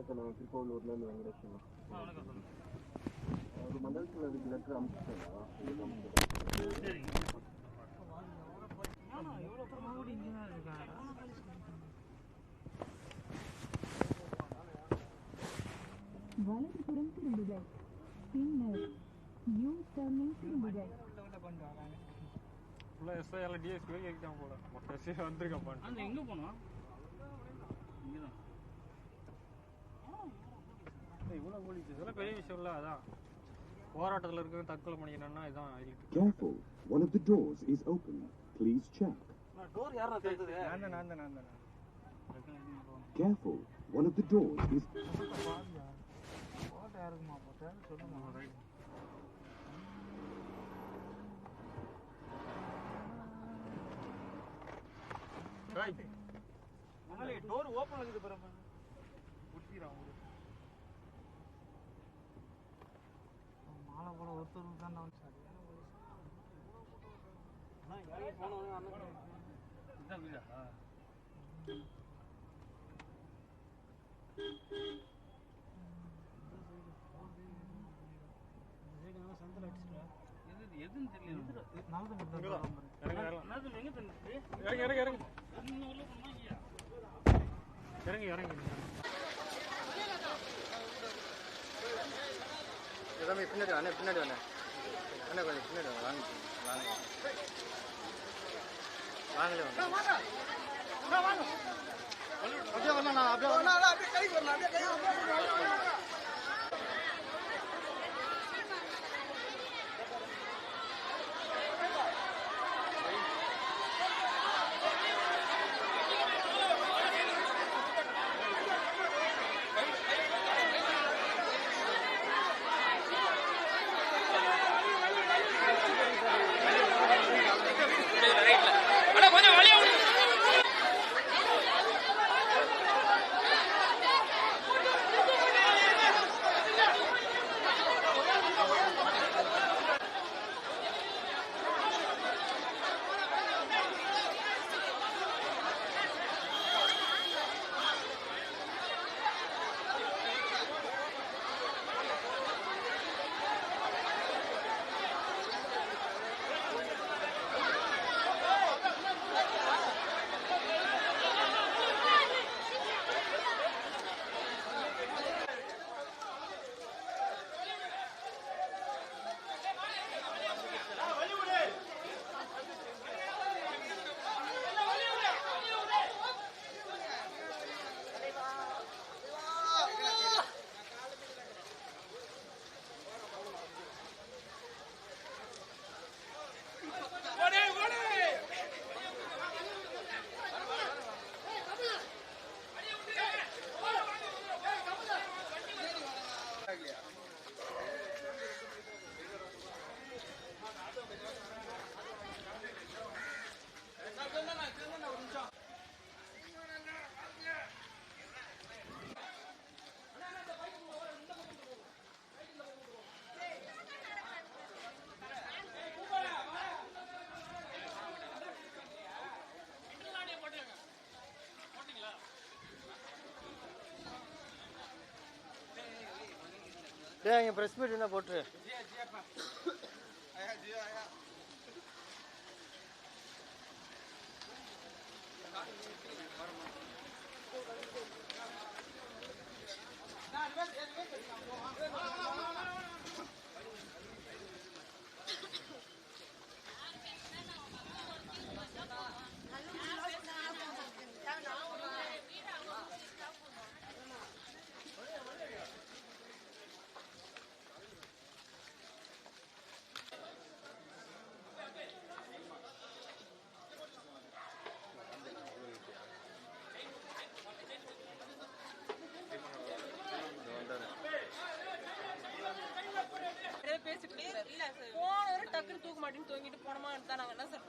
வணக்கம், நான் திருக்கோவிலூர்லேருந்து வெங்கடேஷன். வணக்கம் சொல்லுங்கள். ஒரு மண்டலத்தில் அதுக்கு லெட்டர் அனுப்பிச்சிட்டேங்களா? சரிங்க. எவ்வளோ கூட இங்கே தான் இருக்காங்க. வலதுபுறம் திரும்புக, பின்னர் யூ டர்னிங் திரும்புக. ஃபுல்லாக எஸ்ஐஆர் டிஎஸ்பி கேட்காம போல மொட்டை எஸ்ஐ வந்திருக்கப்பான். அந்த எங்கே போனோம்? இங்கே தான். இவ்வளோ போலீஸ் இதெல்லாம் பெரிய விஷயம் இல்லை. அதான் போராட்டத்தில் இருக்க தற்கொலை பண்ணிக்கணும்னா இதான் highlight. Careful, one of the doors is open. Please check. Door யாரா தெரியுது? நான் Careful, one of the doors is. போட்ட யாருக்குமா போட்ட சொல்லுங்க. ரைட். ரைட். முதல்ல டோர் ஓப்பன் ஆகுது பாருங்க. குட்டிறான் உங்களுக்கு. மாலை போட ஒருத்தருக்கு தான் நான் சரியான போலீஸ். அண்ணா யாரையும் போனவங்க அண்ணன் இதான் வீடா? எதுன்னு தெரியல. இறங்கி எல்லாமே பின்னாடி வாங்க, பின்னாடி வாங்க அண்ணா, கொஞ்சம் பின்னாடி வாங்க. வாங்க வாங்கலே வாங்க. அப்படியே வரலாம், நான் அப்படியே வரலாம், அப்படியே கை வரலாம், அப்படியே கை வரலாம். டேய், இங்கே ப்ரெஸ் மீட் என்ன போட்டுரு. டக்குன்னு தூக்க மாட்டேன்னு தூங்கிட்டு போனோமா தான் நாங்க என்ன சார்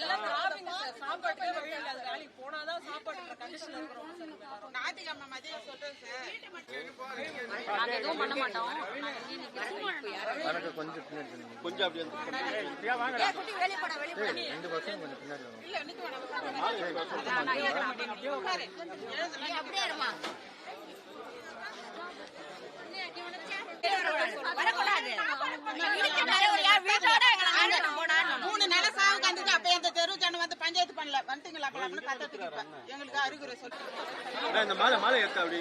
எல்லாம் சாப்பிடுங்க சார். சாப்பாட்டுக்கே வழி இல்லை. அது வேலைக்கு போனாதான் சாப்பாடு கண்டிஷன்ல இருக்கிறோம் சார். ஞாயிற்றுக்கிழமை மதியம் சொல்றேன் சார். நாங்க எதுவும் பண்ண மாட்டோம். கொஞ்சம் பின்னாடி கொஞ்சம் அப்படியே ரெண்டு பசங்க கொஞ்சம் பின்னாடி வாங்க. இல்ல நிக்க வேணாம். அப்படியே இருமா. வரக்கூடாது. வீட்டோட 3 நாள சாவு கண்டுட்டு அப்ப அந்த தெரு ஜனம் வந்து பஞ்சாயத்து பண்ணல வந்துட்டீங்களா அப்படின்னு கத்தத்துக்கு எங்களுக்கு அறிகுறி சொல்லி இந்த மாலை மாலை ஏத்த அப்படி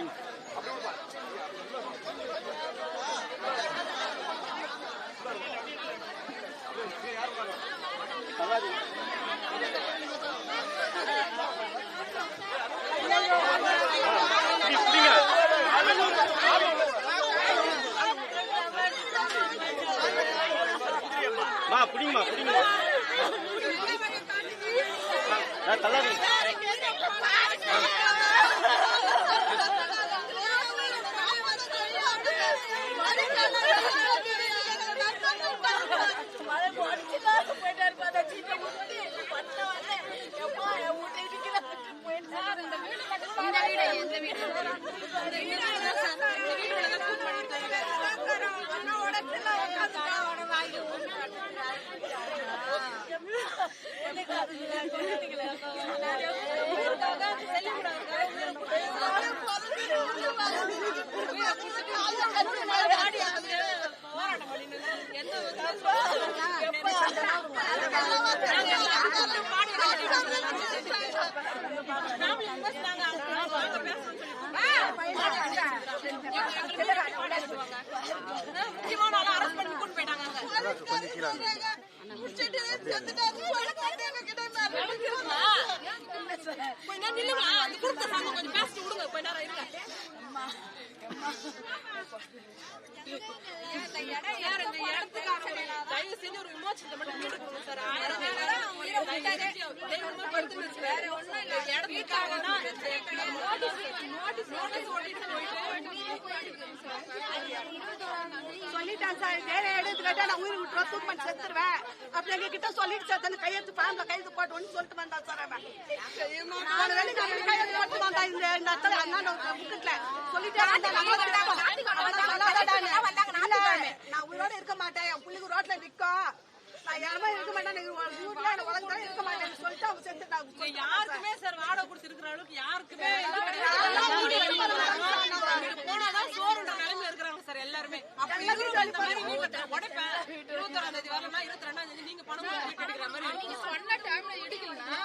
புடிங்கம்மா புடிங்கம்மா தள்ளாதீங்க சொல்லிட்டேன் சார் வேலை எடுத்துக்கிட்டா நான் உயிர் விட்டுருவா தூக்கு பண்ணி செத்துருவேன் அப்படி எங்க கிட்ட சொல்லிட்டு சேர்த்து கையெழுத்து ஃபேம்ல கையெழுத்து போட்டு சொல்லிட்டு வந்தா சார் கையெழுத்து போட்டு வந்தா இந்த இடத்துல அண்ணா புக்கெட்ல சொல்லிட்டேன் நான் உயிரோட இருக்க மாட்டேன் என் பிள்ளைக்கு ரோட்ல நிக்கும் நான் யாருமே இருக்க மாட்டேன் உலகத்துல இருக்க மாட்டேன் சொல்லிட்டு அவங்க செத்துட்டாங்க யாருக்குமே சார் வாடகை கொடுத்துருக்கிற அளவுக்கு யாருக்குமே போனாதான் சோறுன்ற நிலைமை இருக்கிறாங்க சார் எல்லாருமே. உடைப்பேன் 21ஆம் தேதி வரலன்னா 22ஆம் தேதி நீங்க பணம் எடுக்கிற மாதிரி சொன்ன டைம்ல இடிக்கலன்னா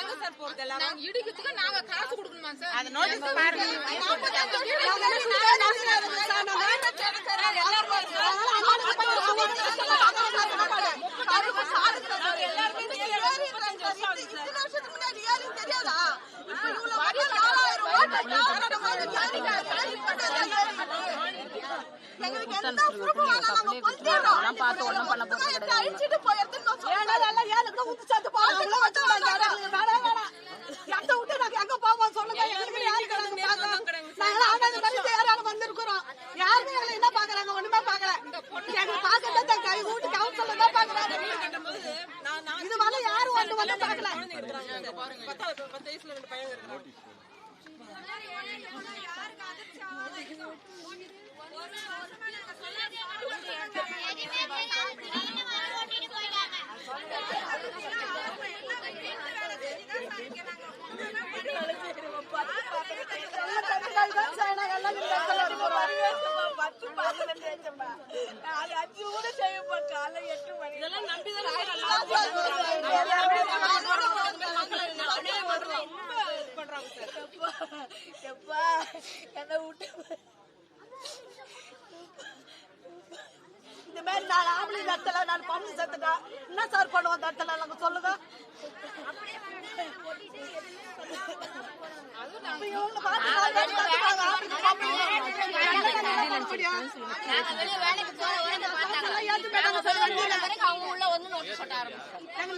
எங்க சார் போறது எல்லாரும் இடிக்கிறதுக்கு நாங்க காசு கொடுக்கணுமா சார்? அது நோட்டீஸ் பாருங்க. இந்த மாதிரி நான் ஆம்பளை இடத்துல நான் பம்பு சேர்த்துட்டா என்ன சார் பண்ணுவோம் அந்த இடத்துல நாங்க சொல்லுங்க.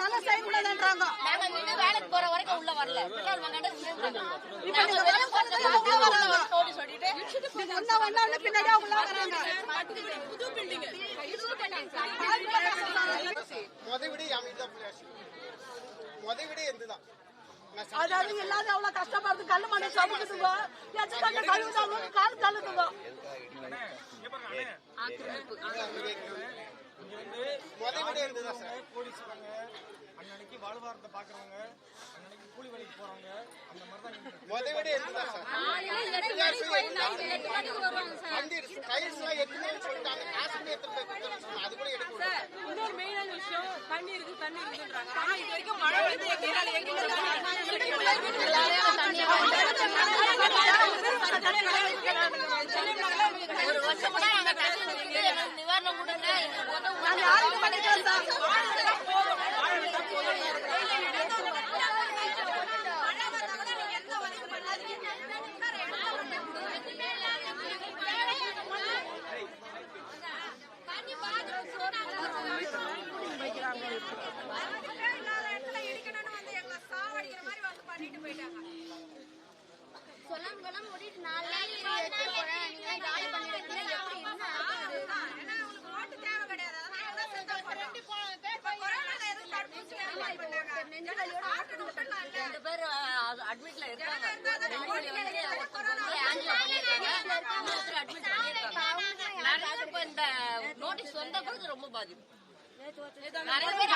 நல்லா செய்யக்கூடாதுன்றாங்க. வேலைக்கு போற வரைக்கும் உள்ள வரல பின்னாடி உள்ள வராங்க. அதாவது இல்லாத அவ்வளவு கஷ்டப்படுறது கல்லு மண்ணை சமைக்குதுங்க கழுவுதாங்க காலு தள்ளுதுங்க. அன்னன்னைக்கு வாழ்வாரத்தை பாக்குறவங்க, அன்னன்னைக்கு கூலி வேலைக்கு போறவங்க, அந்த மாதிரி தான் முதவிட எடுத்துதான் சார். வண்டி டயர்ஸ் எல்லாம் எடுத்துன்னு சொல்லிட்டாங்க. காசு கூட எடுத்துட்டு போய் கொடுத்துறேன்னு சொன்னாங்க. அது கூட எடுக்க சார், இன்னொரு மெயினான விஷயம், தண்ணி இருக்குன்றாங்க. ஆனா இது வரைக்கும் மழை வந்து ஒரு வருஷம் நிவாரணம் கொடுங்க. சொல்லாம ஓடிட்டு 4 நாள் எடுத்து போறேன். நீங்க காலி பண்ணிடுறீங்க. எப்படி என்ன ஆகுது? ஏன்னா உங்களுக்கு ஓட்டு தேவை கிடையாது. அதனால தான் செஞ்சா போறோம். கொரோனால எதுவும் தடுப்பூசி பண்ணாங்க. நெஞ்சு வலியோட ஆட்டணும். 2 பேர் அட்மிட்ல இருக்காங்க. நெஞ்சு வலி வந்து ஆஞ்சியோ பண்ணிருக்காங்க. ஒருத்தர் அட்மிட் பண்ணிருக்காங்க. நிறைய இப்ப இந்த நோட்டீஸ் வந்த பிறகு ரொம்ப பாதிப்பு. நிறைய பேர்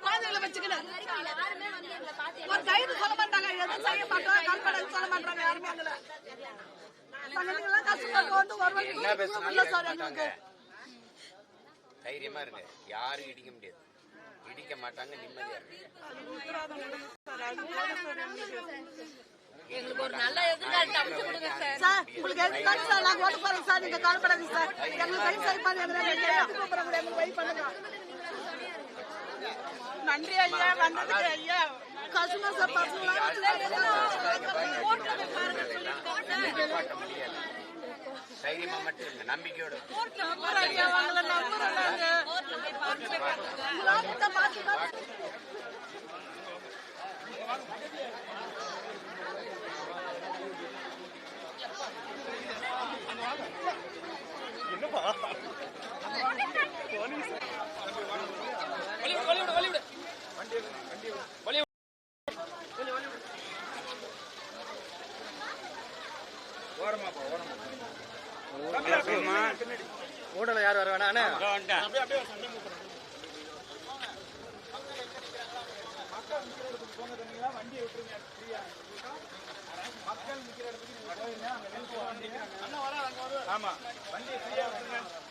குழந்தைகளை வச்சுக்கிட்டு ஒரு கைது சொல்ல மாட்டாங்க. எதுவும் செய்ய மாட்டோம். கல்பனை சொல்ல மாட்டாங்க யாருமே. அதுல கஷ்டப்பட்டு வந்து ஒரு வருஷம் தைரியமா இருக்கு. யாரும் இடிக்க முடியாது. இடிக்க மாட்டாங்க. நிம்மதியா இருக்கு. எங்களுக்கு ஒரு நல்ல எதிர்காலத்தை அமைச்சு கொடுங்க சார். சார், உங்களுக்கு எதுக்கு சார் நாங்க ஓட்டு போறோம் சார். நீங்க கவலைப்படாதீங்க சார். எங்களுக்கு கை சரி பண்ணி எங்களுக்கு வெயிட் பண்ணுங்க. நன்றி ஐயா, வந்ததுக்கு ஐயா. கஷ்டமா சார், பசங்க தைரியமா மட்டும் இல்ல, நம்பிக்கையோட ஊடல யார் வர வேணா வண்டியை விட்டுருங்க. மக்கள் நிக்கிற இடத்துக்கு ஆமா, வண்டியை ஃப்ரீயா விட்டுருங்க.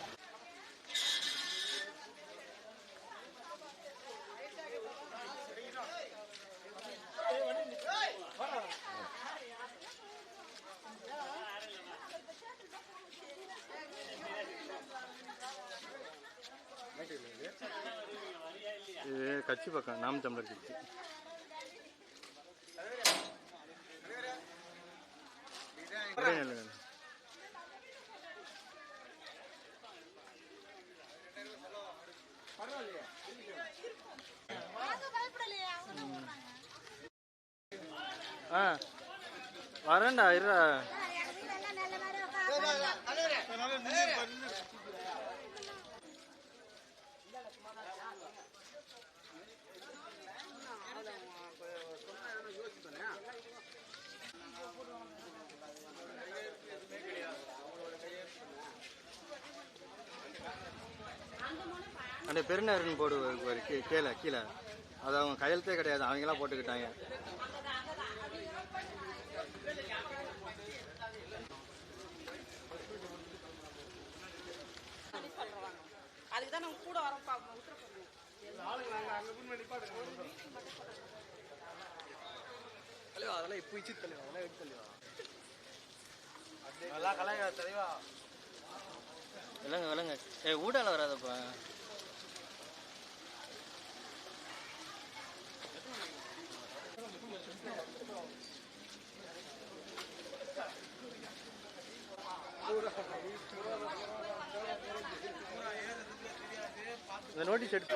இது கட்சி பக்கம் நாம் தமிழர் கட்சி. வரேன்டா இருடா. அந்த பெருநருன்னு போடு கீழே கீழே அது அவங்க கையெழுத்தே கிடையாது. அவங்களாம் போட்டுக்கிட்டாங்க. அதுக்குதான் நம்ம கூட வரோம். அதெல்லாம் இப்போ இச்சு தெளிவா அதெல்லாம் எடுத்து தெளிவா நல்லா கலைங்க தெளிவா விலங்க விலங்க. ஊடால வராதப்பா. இந்த நோட்டீஸ் எடுத்து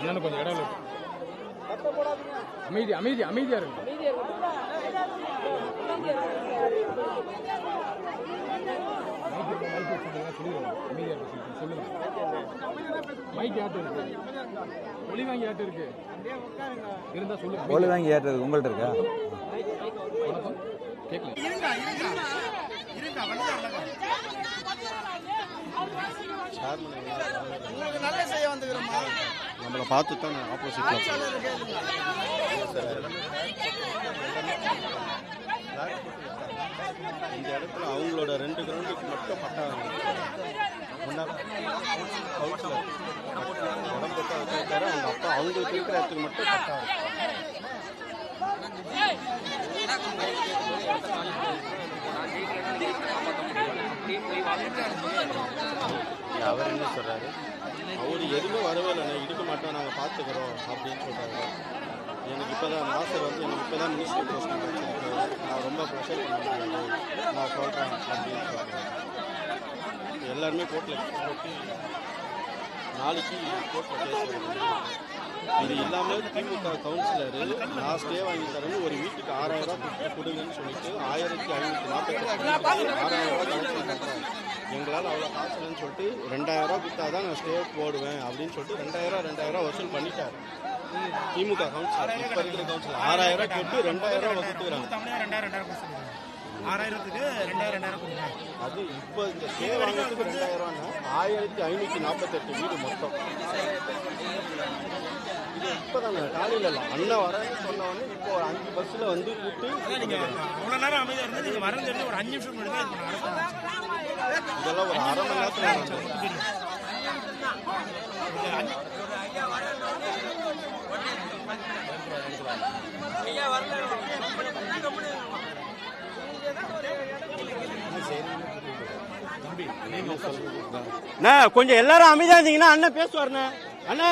இன்னும் கொஞ்சம் இடம் இருக்கு. அமைதியா இருக்கு. சொல்லுங்க. மைக் யார்ட்ட இருக்கு? ஒளி வாங்கி யார்ட்ட இருக்கு? இருந்தா சொல்லுங்க. ஒளி வாங்கி ஏற்றது உங்கள்ட்ட இருக்கா? கேட்கல. நல்ல செய்ய வந்துக்கிறோமா? நம்மளை பார்த்து தான் ஆப்போசிட்ல இந்த இடத்துல அவங்களோட 2 கிரவுண்டுக்கு மட்டும் பட்டா கவுன்சிலர் உடம்பு வச்சிருக்காரு. அவங்க அப்பா அவங்களுக்கு இருக்கிற இடத்துக்கு மட்டும் பட்டா அவர் என்ன சொல்றாரு? அவர் எதுவுமே வரவே இல்லைண்ணே, இடிக்க மாட்டோம், நாங்கள் பார்த்துக்கிறோம் அப்படின்னு சொல்றாரு. எனக்கு இப்போதான் மாஸ்டர் வந்து எனக்கு இப்போதான் மினிஸ்டர் போஸ்டிங் வச்சிருக்கு, நான் ரொம்ப ப்ரெஷர் பண்ண முடியாது, நான் சொல்கிறேன் அப்படின்னு சொல்கிறேன். எல்லாருமே கோர்ட்டில் போட்டு நாளைக்கு கோர்ட்டில் கேஸ் வருது. இது இல்லாமல் திமுக கவுன்சிலரு நான் ஸ்டே வாங்கி தரேன்னு ஒரு வீட்டுக்கு 6000 ரூபா கொடுங்கன்னு சொல்லிட்டு 1548 6000 ரூபா கலெக்ஷன் பண்ணுறாங்க. எங்களால் அவ்வளோ காசு இல்லைன்னு சொல்லிட்டு 2000 ரூபா கொடுத்தா தான் நான் ஸ்டே போடுவேன் அப்படின்னு சொல்லிட்டு 2000 வசூல் பண்ணிட்டார் திமுக கவுன்சிலர். இப்போ இருக்கிற கவுன்சிலர் 6000 கேட்டு 2000 வசூத்துறாங்க. 6000க்கு 2000 அது இப்போ இந்த ஸ்டே வாங்கிறதுக்கு 2000 1548 வீடு மொத்தம். இது இப்போதாங்க காலையில் இல்லை, அண்ணன் வரேன்னு சொன்னவொடனே இப்போ ஒரு 5 பஸ்ஸில் வந்து கூப்பிட்டு அவ்வளோ நேரம் அமைதியாக இருந்தால் நீங்கள் வரேன்னு சொல்லி ஒரு 5 நிமிஷம் முன்னாடி இதெல்லாம் ஒரு அரை மணி நேரத்தில் கொஞ்சம் எல்லாரும் அமைதியா இருந்தீங்கன்னா அண்ணன் பேசுவாருண்ணே. அண்ணா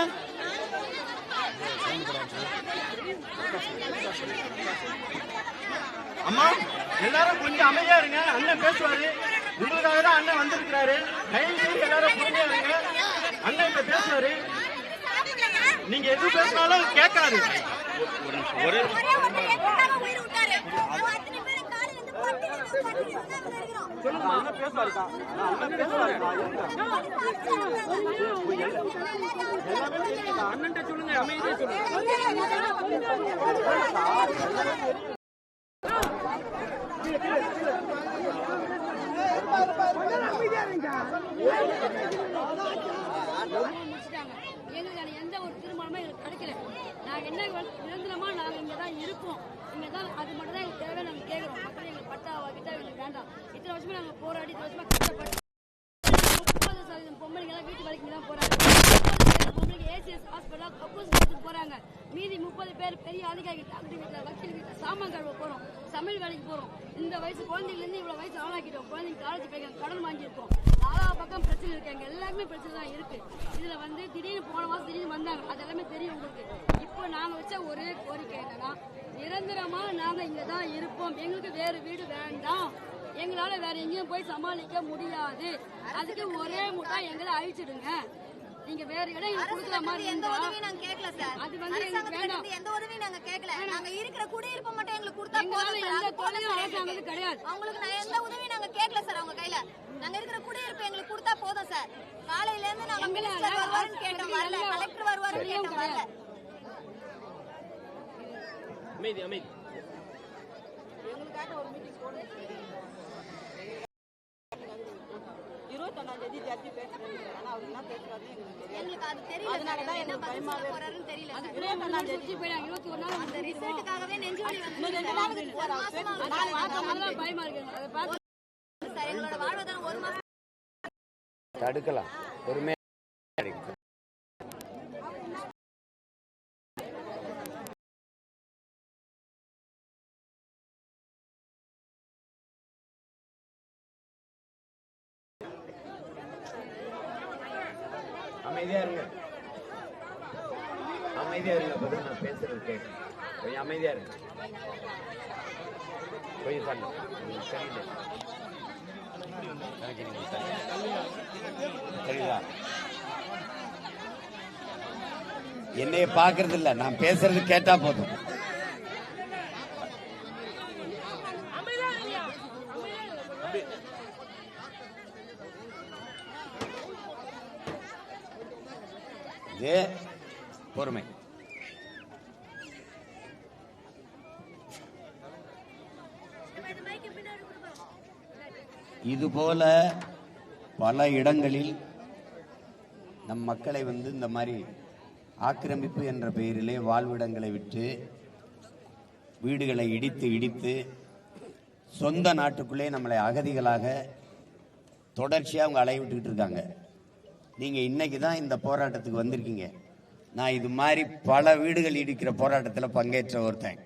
அம்மா எல்லாரும் கொஞ்சம் அமைதியா இருங்க, அண்ணன் பேசுவாரு. உங்களுக்காக தான் அண்ணன் வந்திருக்கிறாரு. எல்லாரும் பொறுமையா இருங்க, அண்ணன் இப்ப பேசுவாரு. நீங்க எது பேசினாலும் கேட்காது. ஒரே சொல்லுங்க, அண்ணன் பேசுவாருக்கா, அண்ணன் பேசுவாருக்கா. அண்ணன் சொல்லுங்க, அமைதியா சொல்லுங்க. எங்களுக்கான எந்த ஒரு தீர்மானமும் எங்களுக்கு கிடைக்கல. நாங்கள் என்ன நிரந்தரமா நாங்கள் இங்கே தான் இருப்போம், இங்கே தான், அது மட்டும் தான் எங்களுக்கு தேவை. நாங்கள் கேட்குறோம், மக்கள் எங்களுக்கு பட்டா கிட்ட எங்களுக்கு வேண்டாம். இத்தனை வருஷமா நாங்கள் போராடி, இத்தனை வருஷமா கஷ்டப்பட்டு 30% பொம்பளைங்கெல்லாம் வீட்டு வேலைக்கு தான் போறாங்க. 30 பொம்பளைங்க ஏசிஎஸ் ஹாஸ்பிட்டல் கப்பூஸ் போறாங்க. மீதி 30 பேர் பெரிய அதிகாரி டாக்டர் வீட்டில், வக்கீல் வீட்டில் சாமான் கழுவ போறோம், சமையல் வேலைக்கு போறோம். இந்த வயசு குழந்தைங்கலேருந்து இவ்வளோ வயசு ஆளாக்கிட்டோம். குழந்தைங்க காலேஜ் போய் கடன் வாங்கியிருக்கோம். 4 பக்கம் பிரச்சனை இருக்கு, எங்க எல்லாருமே பிரச்சனை தான் இருக்கு. இதுல வந்து திடீர்னு போன மாசம் திடீர்னு வந்தாங்க, அது எல்லாமே தெரியும் உங்களுக்கு. இப்போ நாங்க வச்ச ஒரே கோரிக்கை என்னன்னா, நிரந்தரமா நாங்க இங்க தான் இருப்போம், எங்களுக்கு வேறு வீடு வேண்டாம், எங்களால வேற எங்கேயும் போய் சமாளிக்க முடியாது. அதுக்கு ஒரே முட்டா எங்களை அழிச்சிடுங்க. நீங்க வேற இடம் எங்களுக்கு கொடுக்குற மாதிரி எந்த உதவியும் நாங்க கேட்கல சார். அது வந்து எங்களுக்கு வேண்டாம். எந்த உதவியும் நாங்க கேட்கல. நாங்க இருக்கிற குடியிருப்பு மட்டும் எங்களுக்கு கொடுத்தா போதும். எந்த தொழிலும் அரசாங்கம் கிடையாது. அவங்களுக்கு எந்த உதவியும் நாங்க கேட்கல சார். அவங்க கையில நாங்க இருக்கிற குடியிருப்பு எங்களுக்கு கொடுத்தா போதும் சார். காலையில இருந்து நாங்க மினிஸ்டர் வருவாருன்னு கேட்டோம், வரல. கலெக்டர் வருவாருன்னு கேட்டோம், வரல. அமைதி அமைதி. எங்களுக்காக ஒரு மீட்டிங் போடுங்க. 21ஆம் தேதி பேசுறேன். ஆனா அவர் என்ன பேசுறாருன்னு எங்களுக்கு தெரியாது. எங்களுக்கு அது தெரியல. அதனாலதான் என்ன பயமாவே போறாருன்னு தெரியல. அது 21ஆம் தேதி போயிடாங்க. 21 நாள் அந்த ரிசல்ட்டுக்காகவே நெஞ்சு வலி வந்து 2 நாளுக்கு போறாங்க. பயமா இருக்கு. அதை பார்த்து சார் எங்களோட வாழ்வாதாரம் 1 மாசம் தடுக்கலாம். பொறுமையா அமைதியா இருங்க, அமைதியா இருங்க. அப்பதான் நான் பேசுறது கேட்கும். கொஞ்சம் அமைதியா இருங்க. கொஞ்சம் தள்ளு. சரியில்லை, சரிங்களா? என்னைய பாக்குறது இல்ல, நான் பேசுறது கேட்டா போதும். இது பொறுமை. இதுபோல பல இடங்களில் நம் மக்களை இந்த மாதிரி ஆக்கிரமிப்பு என்ற பெயரிலே வாழ்விடங்களை விட்டு வீடுகளை இடித்து சொந்த நாட்டுக்குள்ளே நம்மளை அகதிகளாக தொடர்ச்சியாக அவங்க அலைய விட்டுக்கிட்டு இருக்காங்க. நீங்கள் இன்னைக்கு தான் இந்த போராட்டத்துக்கு வந்திருக்கீங்க. நான் இது மாதிரி பல வீடுகள் இடிக்கிற போராட்டத்தில் பங்கேற்ற ஒருத்தன்.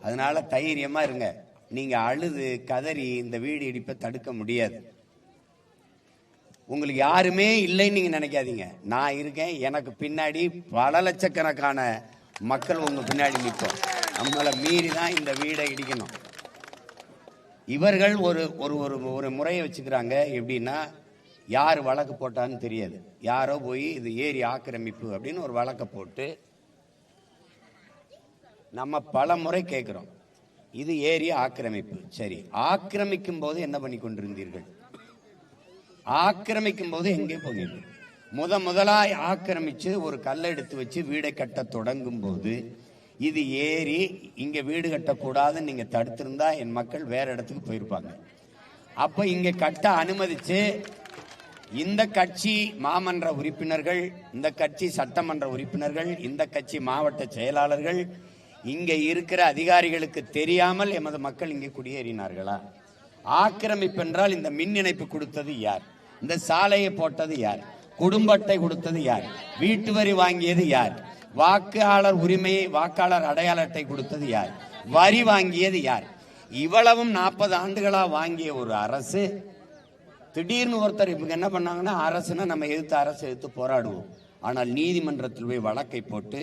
அதனால தைரியமாக இருங்க. நீங்கள் அழுது கதறி இந்த வீடு இடிப்பை தடுக்க முடியாது. உங்களுக்கு யாருமே இல்லைன்னு நீங்கள் நினைக்காதீங்க. நான் இருக்கேன். எனக்கு பின்னாடி பல லட்சக்கணக்கான மக்கள் உங்கள் பின்னாடி நிற்போம். நம்மளை மீறி தான் இந்த வீடை இடிக்கணும். இவர்கள் ஒரு ஒரு ஒரு முறையை வச்சுக்கிறாங்க. எப்படின்னா, யார் வழக்கு போட்டான்னு தெரியாது. யாரோ போய் இது ஏரி ஆக்கிரமிப்பு அப்படின்னு ஒரு வழக்கை போட்டு நம்ம பல முறை கேட்குறோம், இது ஏரி ஆக்கிரமிப்பு. சரி, ஆக்கிரமிக்கும் போது என்ன பண்ணி கொண்டிருந்தீர்கள்? ஆக்கிரமிக்கும் போது எங்கே போனீர்கள்? முதலாய் ஆக்கிரமிச்சு ஒரு கல்லை எடுத்து வச்சு வீடை கட்ட தொடங்கும் போது இது ஏரி, இங்க வீடு கட்டக்கூடாதுன்னு நீங்க தடுத்திருந்தா என் மக்கள் வேற இடத்துக்கு போயிருப்பாங்க. அப்ப இங்க கட்ட அனுமதிச்சு இந்த கட்சி மாமன்ற உறுப்பினர்கள், இந்த கட்சி சட்டமன்ற உறுப்பினர்கள், இந்த கட்சி மாவட்ட செயலாளர்கள், இங்க இருக்கிற அதிகாரிகளுக்கு தெரியாமல் எமது மக்கள் இங்கே குடியேறினார்களா? ஆக்கிரமிப்பு என்றால் இந்த மின் இணைப்பு கொடுத்தது யார்? இந்த சாலையை போட்டது யார்? குடும்ப அட்டை கொடுத்தது யார்? வீட்டு வரி வாங்கியது யார்? வாக்காளர் உரிமையை, வாக்காளர் அடையாள அட்டை கொடுத்தது யார்? வரி வாங்கியது யார்? இவ்வளவும் 40 ஆண்டுகளா வாங்கிய ஒரு அரசு திடீர்னு ஒருத்தர் இவங்க என்ன பண்ணாங்கன்னா, அரசுனா நம்ம அரசு எதிர்த்து போராடுவோம். ஆனால் நீதிமன்றத்தில் போய் வழக்கை போட்டு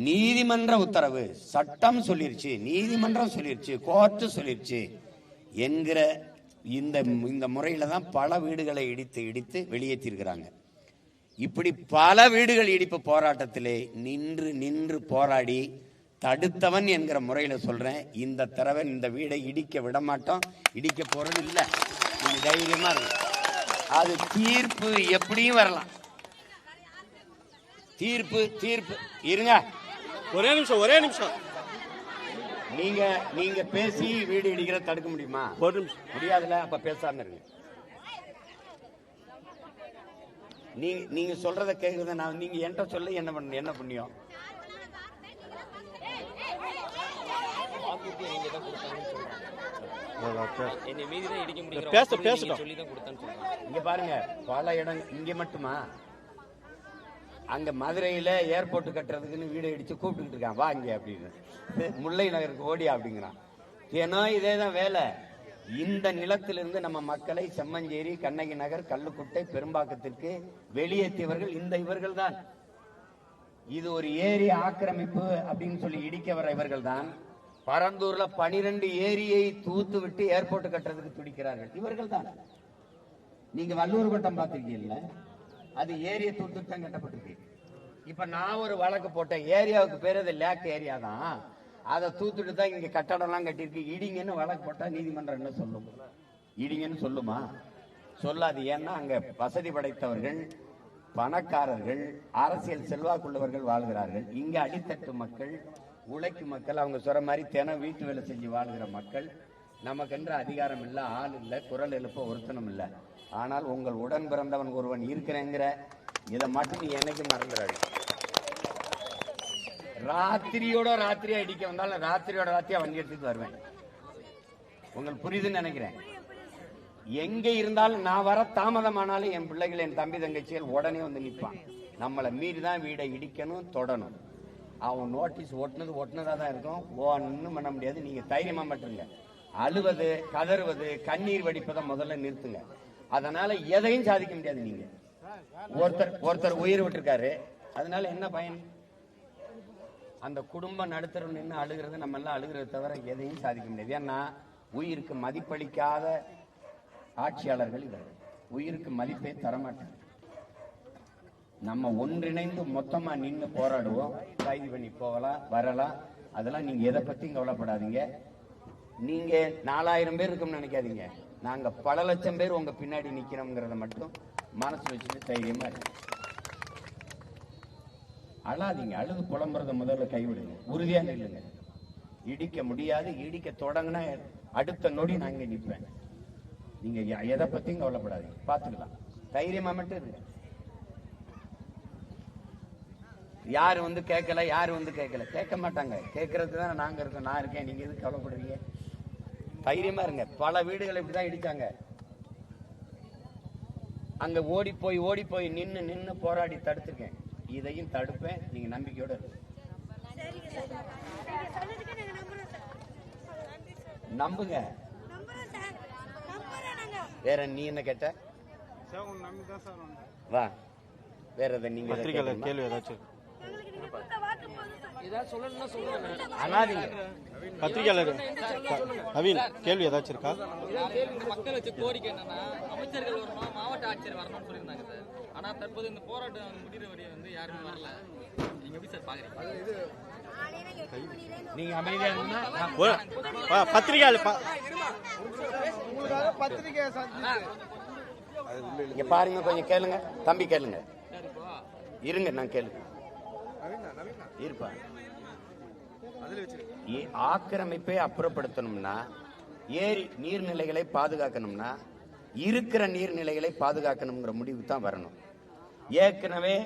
நீதிமன்ற உத்தரவு, சட்டம் சொல்லிருச்சு, நீதிமன்றம் சொல்லிருச்சு, கோர்ட்டு சொல்லிருச்சு என்கிற இந்த முறையில தான் பல வீடுகளை இடித்து வெளியேற்றிருக்கிறாங்க. இப்படி பல வீடுகள் இடிப்பு போராட்டத்திலே நின்று போராடி தடுத்தவன் என்கிற முறையில சொல்றேன். இந்த தடவை இந்த வீடை இடிக்க விட மாட்டோம், இடிக்க போறது இல்லை. நீங்க தைரியமா இருக்கு. அது தீர்ப்பு எப்படியும் வரலாம். தீர்ப்பு இருங்க, ஒரே நிமிஷம். நீங்க பேசி வீடு இடிக்கிறத தடுக்க முடியுமா? ஒரு நிமிஷம் முடியாதுல. அப்ப பேசாம இருங்க. நீங்க சொல்றத கேக்குறத நான், நீங்க என்கிட்ட சொல்ல என்ன புண்ணியம்? இங்க பாருங்க, பல இடம் இங்க மட்டுமா, அங்க மதுரையில ஏர்போர்ட் கட்டுறதுக்குன்னு வீடு இடிச்சு கூப்பிட்டு இருக்கான், வா இங்க அப்படின்னு. முல்லை நகருக்கு ஓடியா அப்படிங்கிறான். ஏன்னா இதேதான் வேலை. இந்த நிலத்திலிருந்து நம்ம மக்களை செம்மஞ்சேரி, கண்ணகி நகர், கல்லுக்குட்டை, பெரும்பாக்கத்திற்கு வெளியேற்றியவர்கள் இவர்கள் தான். இது ஒரு ஏரி ஆக்கிரமிப்பு அப்படின்னு சொல்லி இடிக்க வர இவர்கள் தான். பரந்தூர்ல 12 ஏரியை தூத்து விட்டு ஏர்போர்ட் கட்டுறதுக்கு துடிக்கிறார்கள் இவர்கள் தான். நீங்க வல்லூர் வட்டம் பார்த்திருக்கீங்கல்ல, அது ஏரியை தூத்து தான் கட்டப்பட்டிருக்கு. இப்ப நான் ஒரு வழக்கு போட்டேன், ஏரியாவுக்கு பேர் அது லேக் ஏரியா தான், அதை தூத்துட்டு தான் இங்க கட்டடம் எல்லாம் கட்டிருக்கு, இடிங்கன்னு வழக்கு போட்டா நீதிமன்றம் என்ன சொல்லும்? இடிங்கன்னு சொல்லுமா? சொல்லாது. ஏன்னா அங்க வசதி படைத்தவர்கள், பணக்காரர்கள், அரசியல் செல்வாக்குள்ளவர்கள் வாழ்கிறார்கள். இங்க அடித்தட்டு மக்கள், உழைக்கும் மக்கள், அவங்க சொல்ற மாதிரி தினம் வீட்டு வேலை செஞ்சு வாழ்கிற மக்கள். நமக்கென்ற அதிகாரம் இல்லை, ஆள் இல்லை, குரல் எழுப்ப ஒருத்தனும் இல்லை. ஆனால் உங்கள் உடன் பிறந்தவன் ஒருவன் இருக்கிறேங்கிற இதை மட்டும் நீ என்னைக்கு மறந்துடாது. ராத்திரியா இடிக்க வந்தாலும் ராத்திரியோட ராத்திரியா வண்டி எடுத்துட்டு வருவேன். உங்களுக்கு புரியுதுன்னு நினைக்கிறேன். எங்க இருந்தாலும் நான் வர தாமதமானாலும் என் பிள்ளைகள், என் தம்பி தங்கச்சிகள் உடனே வந்து நிற்பான். நம்மளை மீறி தான் வீடை இடிக்கணும், தொடணும். அவன் நோட்டீஸ் ஒட்டினதா தான் இருக்கும். ஒன்னும் பண்ண முடியாது. நீங்க தைரியமா மட்டுங்க. அழுவது, கதறுவது, கண்ணீர் வடிப்பதை முதல்ல நிறுத்துங்க. அதனால எதையும் சாதிக்க முடியாது. நீங்க ஒருத்தர் உயிர் விட்டுருக்காரு, அதனால என்ன பயன்? அந்த குடும்பம் நடுத்தரம் நின்று அழுகிறது, நம்ம எல்லாம் அழுகிறத தவிர எதையும் சாதிக்க முடியாது. ஏன்னா உயிருக்கு மதிப்பளிக்காத ஆட்சியாளர்கள் இவர்கள். உயிருக்கு மதிப்பே தரமாட்டாங்க. நம்ம ஒன்றிணைந்து மொத்தமா நின்று போராடுவோம். கைது பண்ணி போகலாம், வரலாம். அதெல்லாம் நீங்க எதை பத்தியும் கவலைப்படாதீங்க. நீங்க 4000 பேர் இருக்கும்னு நினைக்காதீங்க. நாங்க பல லட்சம் பேர் உங்க பின்னாடி நிக்கிறோம்ங்கிறத மட்டும் மனசு வச்சுட்டு தைரியமா இருக்கு. அழாதீங்க. அழுது புலம்புறத முதல்ல கைவிடுங்க. உறுதியா நில்லுங்க. இடிக்க முடியாது. இடிக்க தொடங்கினா அடுத்த நொடி நான் இங்க நிற்பேன். நீங்க எதை பத்தியும் கவலைப்படாதீங்க. பாத்துக்கலாம். தைரியமா மட்டும் இருங்க. யாரு வந்து கேட்கல, யாரு வந்து கேட்கல, கேட்க மாட்டாங்க. கேட்கறதுக்கு தானே நாங்க இருக்கோம். நான் இருக்கேன். நீங்க எதுக்கு கவலைப்படுறீங்க? தைரியமா இருங்க. பல வீடுகளை இப்படிதான் இடிச்சாங்க. அங்க ஓடி போய் நின்னு போராடி தடுத்திருக்கேன். இதையும் தடுப்பேன். நீங்க நம்பிக்கையோட இருக்கு. நம்புங்க. வேற நீ என்ன கேட்ட? வா. வேற எதை நீங்க கேள்வி ஏதாச்சும் அனாதீங்க. பத்திரிகையாளர் நவீன் கேள்வி ஏதாச்சும் இருக்கா? மக்கள் வச்ச கோரிக்கை என்னன்னா அமைச்சர்கள் வரணும், மாவட்ட ஆட்சியர் வரணும்னு சொல்லியிருந்தாங்க சார். ஆனா தற்போது இந்த போராட்டம் முடிகிற வரைய வந்து யாருமே வரல. நீங்க எப்படி சார் பாக்குறீங்க? நீங்க அமைதியா இருந்தா பத்திரிகையாளர் இங்க பாருங்க. கொஞ்சம் கேளுங்க. தம்பி கேளுங்க. இருங்க. நான் கேளுங்க. இருப்பா. ஆக்கிரமிப்பை அப்புறப்படுத்தணும்னா, ஏரி நீர்நிலைகளை பாதுகாக்கணும்னா, இருக்கிற நீர்நிலைகளை பாதுகாக்கணுங்கிற முடிவு தான் வரணும். ஏற்கனவே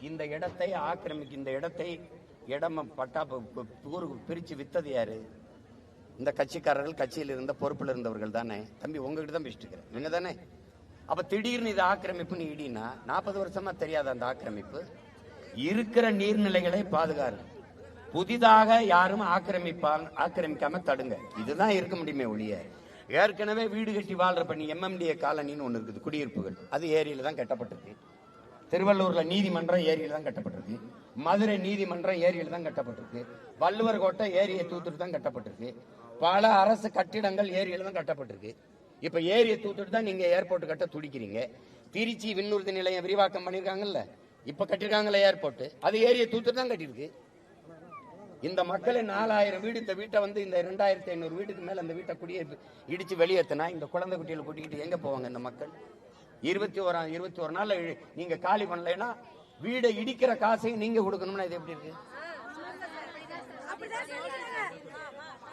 இந்த இடத்தை இந்த இடத்தை பட்டா பிரிச்சு வித்தது யாரு? இந்த கட்சிக்காரர்கள், கட்சியில் இருந்த பொறுப்பில் இருந்தவர்கள் தானே. தம்பி உங்ககிட்ட தான் பேசிட்டு இருக்கிறேன். நீங்க தானே. அப்ப திடீர்னு இது ஆக்கிரமிப்புன்னு இடினா 40 வருஷமா தெரியாத அந்த ஆக்கிரமிப்பு. இருக்கிற நீர்நிலைகளை பாதுகாரு. புதிதாக யாரும் ஆக்கிரமிக்காம தடுங்க. இதுதான் இருக்க முடியுமே ஒழிய, ஏற்கனவே வீடு கட்டி வாழ்ற பண்ணி MMDA காலனின்னு ஒண்ணு இருக்குது, குடியிருப்புகள். அது ஏரியில தான் கட்டப்பட்டிருக்கு. திருவள்ளூர்ல நீதிமன்றம் ஏரியில தான் கட்டப்பட்டிருக்கு. மதுரை நீதிமன்றம் ஏரியில தான் கட்டப்பட்டிருக்கு. வள்ளுவர் கோட்டை ஏரியை தூத்துட்டு தான் கட்டப்பட்டிருக்கு. பல அரசு கட்டிடங்கள் ஏரியில தான் கட்டப்பட்டிருக்கு. இப்ப ஏரியை தூத்துட்டு தான் நீங்க ஏர்போர்ட் கட்ட துடிக்கிறீங்க. திருச்சி விண்ணூர்தி நிலையம் விரிவாக்கம் பண்ணிருக்காங்கல்ல, இப்ப கட்டிருக்காங்கல்ல ஏர்போர்ட், அது ஏரியை தூத்துட்டு தான் கட்டிருக்கு. இந்த மக்களை 4000 வீடு, இந்த வீட்டை வந்து இந்த 2500 வீட்டுக்கு மேல இந்த வீட்டை குடியே இடிச்சு வெளியேற்றினா இந்த குழந்தை குட்டிகளை கூட்டிக்கிட்டு எங்க போவாங்க இந்த மக்கள்? 21 நாள்ல நீங்க காலி பண்ணலைன்னா வீடை இடிக்கிற காசையும் நீங்க கொடுக்கணும்னா இது எப்படி இருக்கு?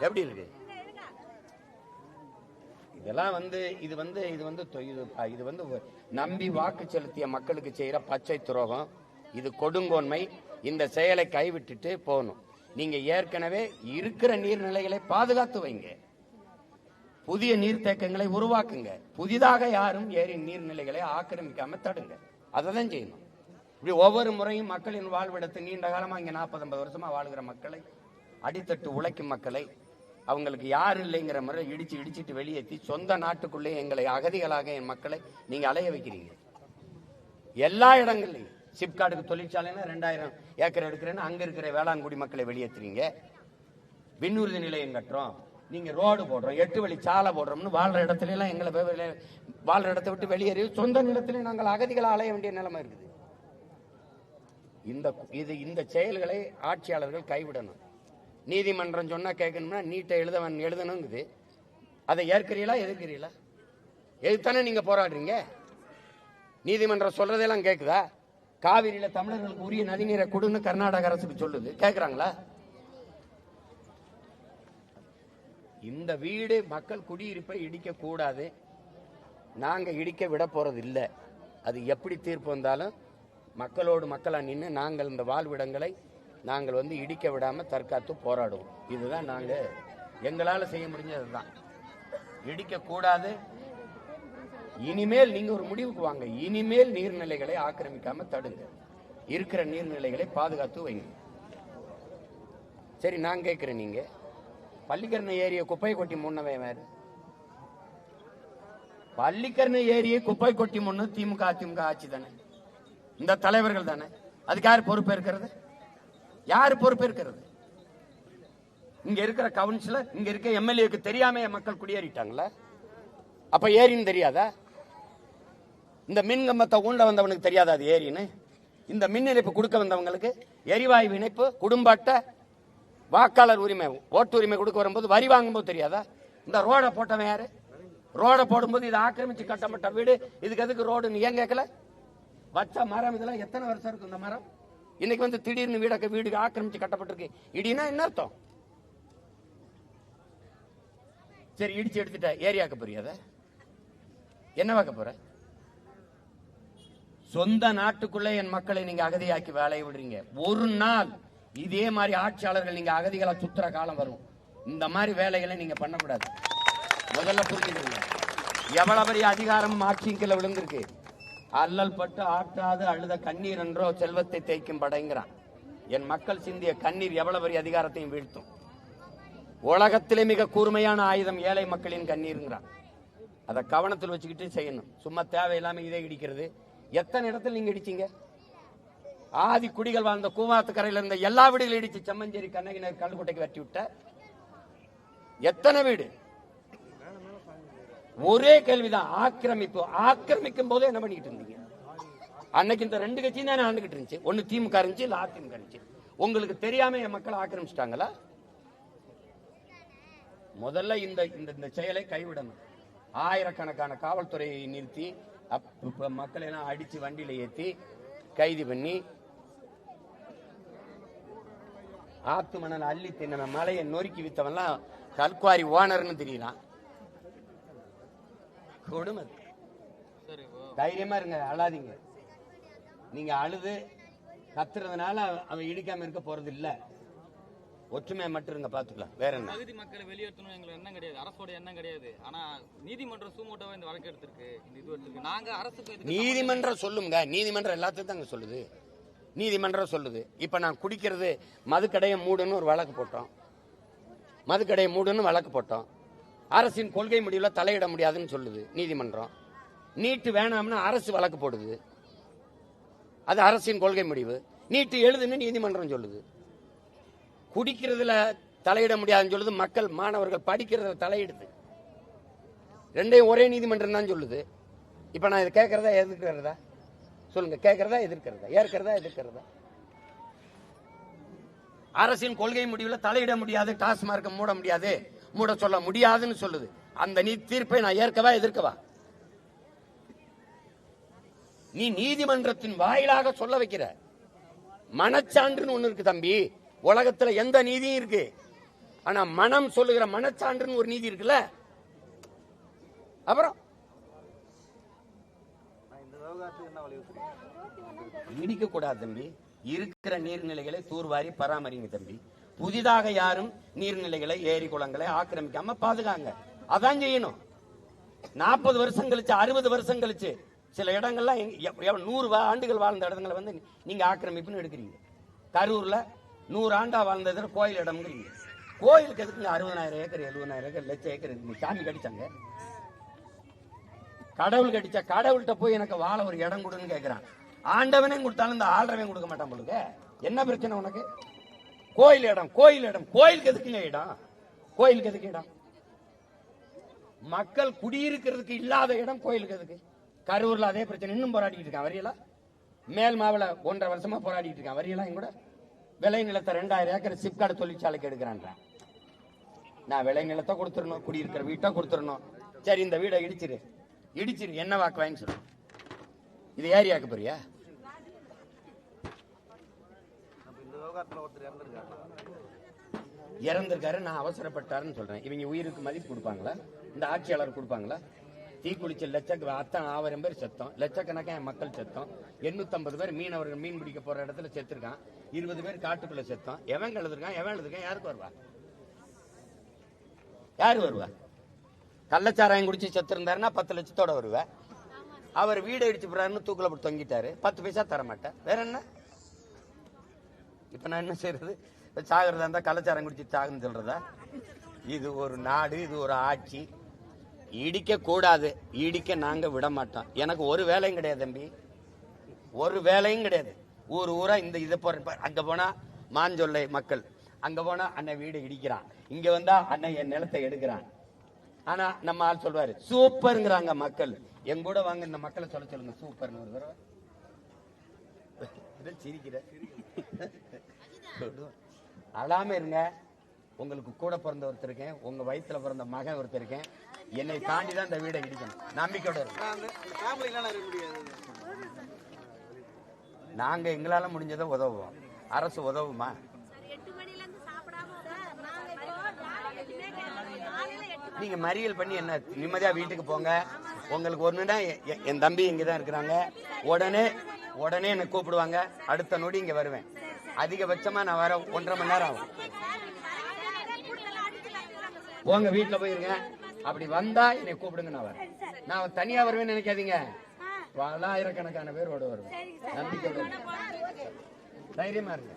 எப்படி இருக்கு? இதெல்லாம் வந்து இது வந்து நம்பி வாக்கு செலுத்திய மக்களுக்கு செய்யற பச்சை துரோகம். இது கொடுங்கோன்மை. இந்த செயலை கைவிட்டுட்டு போகணும். நீங்க ஏற்கனவே இருக்கிற நீர்நிலைகளை பாதுகாத்து வைங்க. புதிய நீர்த்தேக்கங்களை உருவாக்குங்க. புதிதாக யாரும் ஏரி நீர்நிலைகளை ஆக்கிரமிக்காம தடுங்க. அதைதான் செய்யணும். இப்படி ஒவ்வொரு முறையும் மக்களின் வாழ்விடத்தை நீண்ட காலமா இங்க 40-50 வருஷமா வாழ்கிற மக்களை, அடித்தட்டு உழைக்கும் மக்களை, அவங்களுக்கு யாரும் இல்லைங்கிற முறை இடிச்சிட்டு வெளியேற்றி சொந்த நாட்டுக்குள்ளே எங்களை அகதிகளாக என் மக்களை நீங்க அலைய வைக்கிறீங்க. எல்லா இடங்கள்லையும் சிப்காட்டுக்கு தொழிற்சாலைன்னா 2000 ஏக்கர் எடுக்கிறேன்னு அங்க இருக்கிற வேளாண்குடி மக்களை வெளியேற்றுறீங்க. விண்ணூர்தி நிலையம் கட்டுறோம், நீங்க ரோடு போடுறோம், 8 வழி சாலை போடுறோம்னு வாழ்ற இடத்துல எல்லாம் எங்களை வாழ்ற இடத்தை விட்டு வெளியேறி சொந்த நிலத்திலே நாங்கள் அகதிகளை அலைய வேண்டிய நிலைமை இருக்குது. இந்த செயல்களை ஆட்சியாளர்கள் கைவிடணும். நீதிமன்றம் சொன்னா கேட்கணும்னா நீட்டை எழுதணுங்குது. அதை ஏற்கிறீங்களா எதிர்க்கிறீங்களா? எதுத்தானே நீங்க போராடுறீங்க? நீதிமன்றம் சொல்றதெல்லாம் கேக்குதா? காவிரியில தமிழர்களுக்கு உரிய நதிநீரை கொடுன்னு கர்நாடக அரசுக்கு சொல்லுது, கேட்கிறாங்களா? இந்த வீடு மக்கள் குடியிருப்பை இடிக்க கூடாது, நாங்க இடிக்க விட போறது இல்லை. அது எப்படி தீர்ப்பு வந்தாலும் மக்களோடு மக்களா நின்று நாங்கள் இந்த வாழ்விடங்களை நாங்கள் வந்து இடிக்க விடாம தற்காத்து போராடுவோம். இதுதான் நாங்க எங்களால செய்ய முடிஞ்சது தான். இடிக்க கூடாது. இனிமேல் நீங்க ஒரு முடிவுக்கு வாங்க. இனிமேல் நீர்நிலைகளை ஆக்கிரமிக்காம தடுங்க. இருக்கிற நீர்நிலைகளை பாதுகாத்து வைங்க. சரி, நான் கேட்கிறேன், நீங்க பள்ளிக்கரணை ஏரியை குப்பை கொட்டி முன்னவே வேறு பள்ளிக்கரணை ஏரியை குப்பை கொட்டி முன்னு திமுக அதிமுக ஆட்சி தானே, இந்த தலைவர்கள் தானே. அதுக்கு யார் பொறுப்பேற்கிறது? யாரு பொறுப்பேற்கிறது? இங்க இருக்கிற கவுன்சிலர், இங்க இருக்க எம்எல்ஏக்கு தெரியாம மக்கள் குடியேறிட்டாங்களா? அப்ப ஏரின்னு தெரியாதா? இந்த மின் கம்பத்தை ஊண்ட வந்தவனுக்கு தெரியாதா அது ஏரின்னு? இந்த மின் இணைப்பு கொடுக்க வந்தவங்களுக்கு எரிவாயு இணைப்பு, குடும்ப அட்டை, வாக்காளர் உரிமை, ஓட்டு உரிமை கொடுக்க வரும்போது வரி வாங்கும்போது தெரியாதா? இந்த ரோடை போட்டவன் யாரு? ரோடை போடும்போது இது ஆக்கிரமிச்சு கட்டப்பட்ட வீடு, இதுக்கு எதுக்கு ரோடுன்னு ஏன் கேட்கல? வச்ச மரம் இதெல்லாம் எத்தனை வருஷம் இருக்கு இந்த மரம்? இன்னைக்கு வந்து திடீர்னு வீடு ஆக்கிரமிச்சு கட்டப்பட்டிருக்கு. இடினா என்ன அர்த்தம்? சரி, இடிச்சு எடுத்துட்ட ஏரியாக்க போறியாத என்ன வாக்க போற? சொந்த நாட்டுக்குள்ளே என் மக்களை நீங்க அகதியாக்கி வேலையை விடுறீங்க. ஒரு நாள் இதே மாதிரி ஆட்சியாளர்கள் நீங்க அகதிகளா சுத்துற காலம் வரும். இந்த மாதிரி வேலைகளை நீங்க பண்ணக்கூடாது. முதல்ல புரிஞ்சுக்கணும். எவ்வளவு பெரிய அதிகாரம் ஆட்சியின் கீழே விழுந்திருக்கு. அல்லல் பட்டு ஆற்றாது அழுத கண்ணீர் என்றோ செல்வத்தை தேய்க்கும் படைங்கிறான். என் மக்கள் சிந்திய கண்ணீர் எவ்வளவு பெரிய அதிகாரத்தையும் வீழ்த்தும். உலகத்திலே மிக கூர்மையான ஆயுதம் ஏழை மக்களின் கண்ணீருங்கிறான். அதை கவனத்தில் வச்சுக்கிட்டு செய்யணும். சும்மா தேவையில்லாம இதை இடிக்கிறது. எத்தனை இடத்துல நீங்க இடிச்சீங்க? ஆதி குடிகள் வாழ்ந்த கூவாத்து கரையில இருந்த எல்லா வீடுகளும் இடிச்சு செம்மஞ்சேரி, கண்ணகினர், கல்லுக்குட்டைக்கு வெட்டி விட்ட எத்தனை வீடு? ஒரே கேள்விதான், ஆக்கிரமிப்பு. ஆக்கிரமிக்கும் போது என்ன பண்ணிட்டு இருந்தீங்க? அன்னைக்கு இந்த ரெண்டு கட்சியும் தானே ஆண்டுகிட்டு இருந்துச்சு. ஒன்னு திமுக இருந்துச்சு, இல்ல அதிமுக இருந்துச்சு. உங்களுக்கு தெரியாம என் மக்களை ஆக்கிரமிச்சிட்டாங்களா? முதல்ல இந்த செயலை கைவிடணும். ஆயிரக்கணக்கான காவல்துறையை நிறுத்தி மக்களை எல்லாம் அடிச்சு வண்டியில ஏத்தி கைது பண்ணி ஆத்து மணல் அள்ளி தின்ன மலையை நொறுக்கி வித்தவெல்லாம் கல்குவாரி ஓனர்னு தெரியலாம். கொடுமை. தைரியமா இருங்க, அழாதீங்க. நீங்க அழுது கத்துறதுனால அவன் இடிக்காம இருக்க போறது இல்ல. ஒற்றுமையை மட்டும் இருங்க, பாத்துக்கலாம். வேற என்ன? பகுதி மக்களை வெளியேற்றணும் எங்களுக்கு எண்ணம் கிடையாது, அரசோட எண்ணம் கிடையாது. ஆனா நீதிமன்றம் சூமோட்டோவா இந்த வழக்கு எடுத்திருக்கு, இந்த இது எடுத்திருக்கு. நாங்க அரசுக்கு நீதிமன்றம் சொல்லுங்க. நீதிமன்றம் எல்லாத்தையும் தாங்க சொல்லுது. நீதிமன்றம் சொல்லுது. இப்ப நான் குடிக்கிறது மதுக்கடையை மூடுன்னு ஒரு வழக்கு போட்டோம். மதுக்கடையை மூடுன்னு வழக்கு போட்டோம். அரசின் கொள்கை முடிவுல தலையிட முடியாதுன்னு சொல்லுது நீதிமன்றம். நீட்டு வேணாம்னு அரசு வழக்கு போடுது. அது அரசின் கொள்கை முடிவு. நீட்டு எழுதுன்னு நீதிமன்றம் சொல்லுது. குடிக்கிறதுல தலையிட முடியாதுன்னு சொல்லுது. மக்கள், மாணவர்கள் படிக்கிறதுல தலையிடுது. ரெண்டையும் ஒரே நீதிமன்றம் தான் சொல்லுது. இப்ப நான் இதை கேட்கறதா எதிர்க்கிறதா? சொல்லுங்க, கேட்கறதா எதிர்க்கிறதா? ஏற்கிறதா எதிர்க்கிறதா? அரசின் கொள்கை முடிவுல தலையிட முடியாது, டாஸ்மார்க்க மூட முடியாது, மூட சொல்ல முடியாதுன்னு சொல்லுது. அந்த தீர்ப்பை நான் ஏற்கவா எதிர்க்கவா? நீ நீதிமன்றத்தின் வாயிலாக சொல்ல வைக்கிற. மனச்சான்றுன்னு ஒண்ணு இருக்கு தம்பி. உலகத்துல எந்த நீதியும் இருக்கு. ஆனா மனம் சொல்லுகிற மனச்சான்றுன்னு ஒரு நீதி இருக்குல்ல. அப்புறம் இடிக்க கூடாது தம்பி. இருக்கிற நீர்நிலைகளை தூர்வாரி பராமரிங்க தம்பி. புதிதாக யாரும் நீர்நிலைகளை, ஏரி குளங்களை ஆக்கிரமிக்காம பாதுகாங்க. அதான் செய்யணும். 40 வருஷம் கழிச்சு, 60 வருஷம் கழிச்சு சில இடங்கள்லாம் 100 ஆண்டுகள் வாழ்ந்த இடங்களை வந்து நீங்க ஆக்கிரமிப்புன்னு எடுக்கிறீங்க. கரூர்ல 100 ஆண்டா வாழ்ந்தது கோயில் இடம்ங்கிறீங்க. கோயிலுக்கு எதுக்குங்க 60,000 ஏக்கர், 70,000 ஏக்கர், லட்சம் ஏக்கர் இருக்கு? சாமி கடிச்சாங்க, கடவுள் கடிச்சா கடவுள்கிட்ட போய் எனக்கு வாழ ஒரு இடம் கொடுன்னு கேட்கிறான். ஆண்டவனே கொடுத்தாலும் இந்த ஆள்றவன் கொடுக்க மாட்டான் போலுங்க. என்ன பிரச்சனை உனக்கு? கோயில் இடம், கோயில் இடம். கோயிலுக்கு எதுக்குங்க இடம்? கோயிலுக்கு எதுக்கு இடம்? மக்கள் குடியிருக்கிறதுக்கு இல்லாத இடம் கோயிலுக்கு எதுக்கு? கரூர்ல அதே பிரச்சனை இன்னும் போராடிட்டு இருக்கான். வரியெல்லாம் மேல் மாவல 1.5 வருஷமா போராடிட்டு இருக்கான். வரியெல்லாம் கூட விளை நிலத்தை 2000 ஏக்கர் சிப்காட் தொழிற்சாலைக்கு எடுக்கிறான். நான் விளை நிலத்தை கொடுத்துடணும், குடியிருக்கிற வீட்டை கொடுத்துடணும். சரி, இந்த வீடை இடிச்சிரு. என்ன வாக்கு வாங்கி சொல்லு. இது ஏரியாக்கு போறியா? இறந்திருக்காரு, நான் அவசரப்பட்டாருன்னு சொல்றேன். இவங்க உயிருக்கு மதிப்பு கொடுப்பாங்களா? இந்த ஆட்சியாளர் கொடுப்பாங்களா? தீக்குளிச்ச அத்தனை 1000 பேர் செத்தோம், லட்சக்கணக்கான மக்கள் செத்தோம். 850 பேர் மீனவர்கள் மீன் பிடிக்க போற இடத்துல செத்துருக்கான். 20 பேர் காட்டுக்குள்ள செத்தோம். எவன் எழுதுருக்கான்? யாருக்கு வருவா? யாரு வருவா? கள்ளச்சாராயம் குடிச்சு செத்து இருந்தாருன்னா 10 லட்சத்தோட வருவா. அவர் வீடு இடிச்சு போறாருன்னு தூக்குல போட்டு தொங்கிட்டாரு, 10 பைசா தர மாட்டேன். வேற என்ன? இப்ப நான் என்ன செய்யறது? சாகிறதா இருந்தா கள்ளச்சாரம் குடிச்சு சாகுன்னு சொல்றதா? இது ஒரு நாடு, இது ஒரு ஆட்சி. இடிக்க கூடாது, இடிக்க நாங்க விட மாட்டோம். எனக்கு ஒரு வேலையும் கிடையாது தம்பி, ஒரு வேலையும் கிடையாது. ஊரா இதை போற. அங்க போனா மாஞ்சொல்லை மக்கள், அங்க போனா அண்ணன் வீடு இடிக்கிறான், இங்க வந்தா அண்ணன் என் நிலத்தை எடுக்கிறான். ஆனா நம்ம ஆள் சொல்வாரு சூப்பருங்கிறாங்க மக்கள். எங்க கூட வாங்க, இந்த மக்களை சொல்ல சொல்லுங்க சூப்பர்னு ஒரு தடவை. சிரிக்கிற அழாம இருங்க. உங்களுக்கு கூட பிறந்த ஒருத்தர் இருக்கேன், உங்க வயிற்றுல பிறந்த மகன் ஒருத்தர் இருக்கேன். என்னை தாண்டி தான் இந்த வீடை இடிக்கணும். நம்பிக்கையோட இருக்கும். நாங்க எங்களால முடிஞ்சதை உதவுவோம். அரசு உதவுமா? நீங்க மறியல் பண்ணி என்ன நிம்மதியா வீட்டுக்கு போங்க. உங்களுக்கு ஒண்ணுன்னா என் தம்பி இங்கதான் இருக்கிறாங்க. உடனே என்ன கூப்பிடுவாங்க. அடுத்த நொடி இங்க வருவேன். அதிகபட்சமா நான் வர 1.5 மணி நேரம் ஆகும். உங்க வீட்டுல போயிருங்க. அப்படி வந்தா என்னை கூப்பிடுங்க, நான் வரேன். நான் தனியா வருவேன்னு நினைக்காதீங்க. பல்லாயிரக்கணக்கான பேரோட வருவேன். நம்பிக்கையோட தைரியமா இருங்க.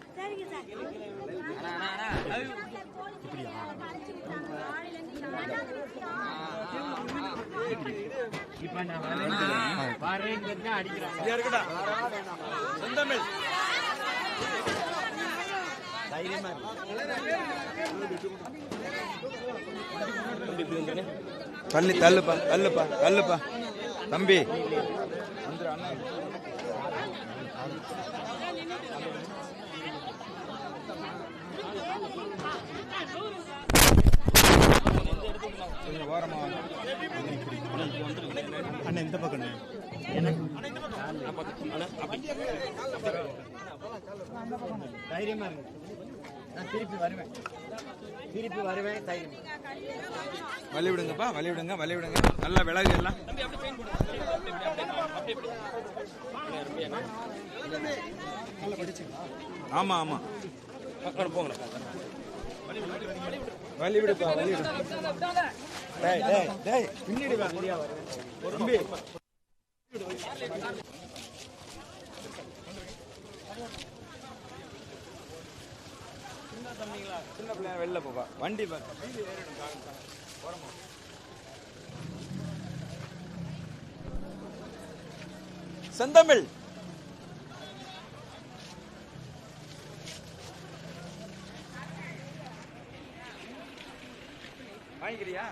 இப்ப நான் வரேன் அடிக்கிறேன். தைரியமா தள்ளி தள்ளுப்பா தள்ளுப்பா தள்ளுப்பா தம்பி. அண்ணா இந்த பக்கம் தைரியமா இருக்கு. நான் திருப்பி வருவேன். தைரியம் வழி விடுங்கப்பா, வழி விடுங்க, வழி விடுங்க. நல்லா விலகு எல்லாம். ஆமா ஆமா போங்க. வழி விடுப்பா, வழி விடு. பின்னாடி தம்பி. சின்ன பிள்ளை வெளில போப்பா. வண்டி செந்தமிழ் வாங்கிக்கிறியா?